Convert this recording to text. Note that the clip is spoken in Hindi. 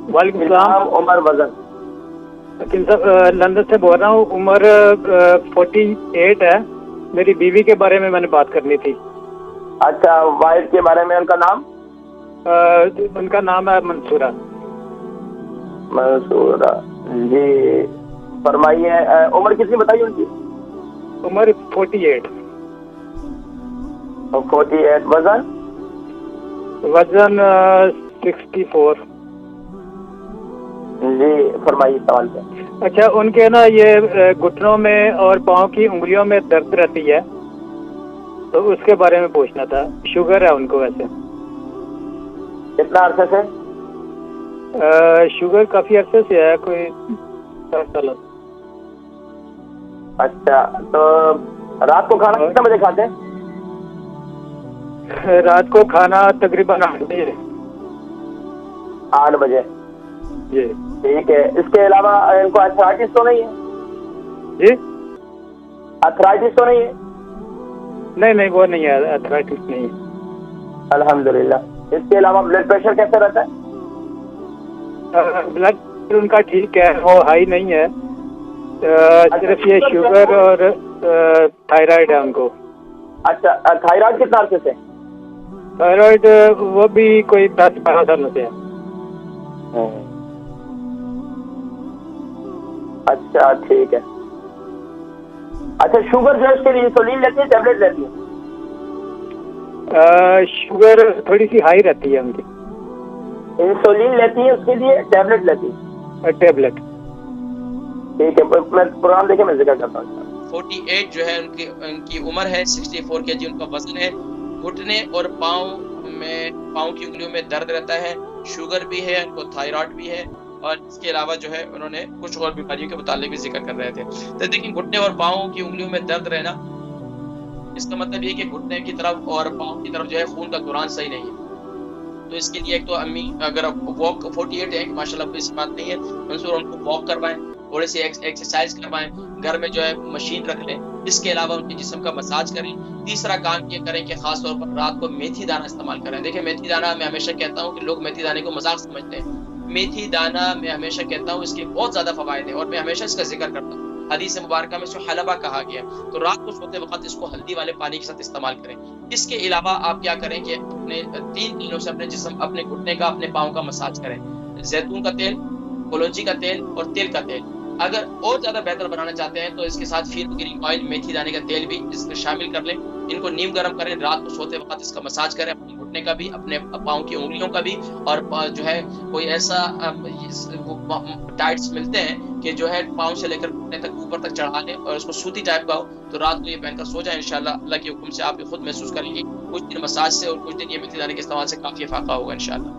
वालेकुम नाम, सलाम। उम्र, वजन। वकील साहब लंदन से बोल रहा हूँ। उम्र 48 है। मेरी बीवी के बारे में मैंने बात करनी थी। अच्छा, वाइफ के बारे में उनका नाम? उनका नाम है मंसूरा। मंसूरा जी, फरमाइए। उम्र कितनी बताइए उनकी? उम्र 48। 48। वजन? वजन 64। जी, फरमाइए सवाल पे। अच्छा, उनके ना ये घुटनों में और पाँव की उंगलियों में दर्द रहती है, तो उसके बारे में पूछना था। शुगर है उनको वैसे। कितना अरसे से? शुगर काफी अरसे से है, कोई 10 साल। अच्छा, तो रात को खाना कितने बजे खाते हैं? रात को खाना तकरीबन 8 बजे। 8 बजे। जी ठीक है। इसके अलावा इनको अर्थराइटिस तो नहीं है? जी। अर्थराइटिस तो नहीं है? नहीं नहीं, वो नहीं है, अर्थराइटिस नहीं है। अल्हम्दुलिल्लाह। इसके अलावा ब्लड प्रेशर कैसे रहता है? ब्लड प्रेशर उनका ठीक है, वो हाई नहीं है। सिर्फ ये शुगर और थायराइड है उनको। अच्छा, थायराइड कितना अरसे से? थायराइड वो भी कोई 10-12 सालों से है। अच्छा, ठीक है। अच्छा, शुगर जो है उसके लिए इंसुलिन लेती है, टैबलेट लेती है? शुगर थोड़ी सी हाई रहती है उनकी। इंसुलिन लेती है, उसके लिए टैबलेट लेती है? टेबलेट। ठीक है, मैं प्रोग्राम देखे मैं जिक्र करता हूँ। 48 जो है उनकी उनकी उम्र है। 64 केजी उनका वजन है। घुटने और पाँव की उंगलियों में दर्द रहता है। शुगर भी है, उनको थायराइड भी है, और इसके अलावा जो है उन्होंने कुछ और बीमारियों के मुतालिक भी जिक्र कर रहे थे। तो देखिए, घुटने और पाँव की उंगलियों में दर्द रहना, इसका मतलब ये कि घुटने की तरफ और पाँव की तरफ जो है खून का दौरान सही नहीं है। तो इसके लिए एक तो अम्मी, अगर आप वॉक 48 है माशाल्लाह, कोई ऐसी बात नहीं है, मंसूर उनको वॉक करवाएं, थोड़ी सी एक्सरसाइज करवाएं, घर में जो है मशीन रख लें। इसके अलावा उनके जिस्म का मसाज करें। तीसरा काम ये करें कि खास तौर पर रात को मेथी दाना इस्तेमाल करें। देखिए, मेथी दाना मैं हमेशा कहता हूँ कि लोग मेथी दाने को मजाक समझते हैं। मेथी दाना मैं हमेशा कहता हूँ इसके बहुत ज्यादा फवायद है, और मैं हमेशा इसका जिक्र करता हूँ। हदीस मुबारक में इसको हलवा कहा गया, तो रात को सोते वक्त इसको हल्दी वाले पानी के साथ इस्तेमाल करें। इसके अलावा आप क्या करें कि अपने 3 दिनों से अपने जिस्म, अपने घुटने का, अपने पाँव का मसाज करें। जैतून का तेल, कलौंजी का तेल और तिल का तेल। अगर और ज्यादा बेहतर बनाना चाहते हैं तो इसके साथ फीनग्रीक ऑयल, मेथी दाने का तेल भी इसमें शामिल कर लें। इनको नीम गर्म करें, रात को सोते वक्त इसका मसाज करें, अपने घुटने का भी, अपने पाँव की उंगलियों का भी। और जो है कोई ऐसा टाइट्स मिलते हैं कि जो है पाँव से लेकर घुटने तक ऊपर तक चढ़ा लें, और उसको सूती टाइप का हो, तो रात को ये पहनकर सो जाए। इंशाल्लाह अल्लाह के हुक्म से आप ये खुद महसूस करेंगे कुछ दिन मसाज से और कुछ दिन ये मेथी दाने के इस्तेमाल से काफी फायदा होगा इंशाल्लाह।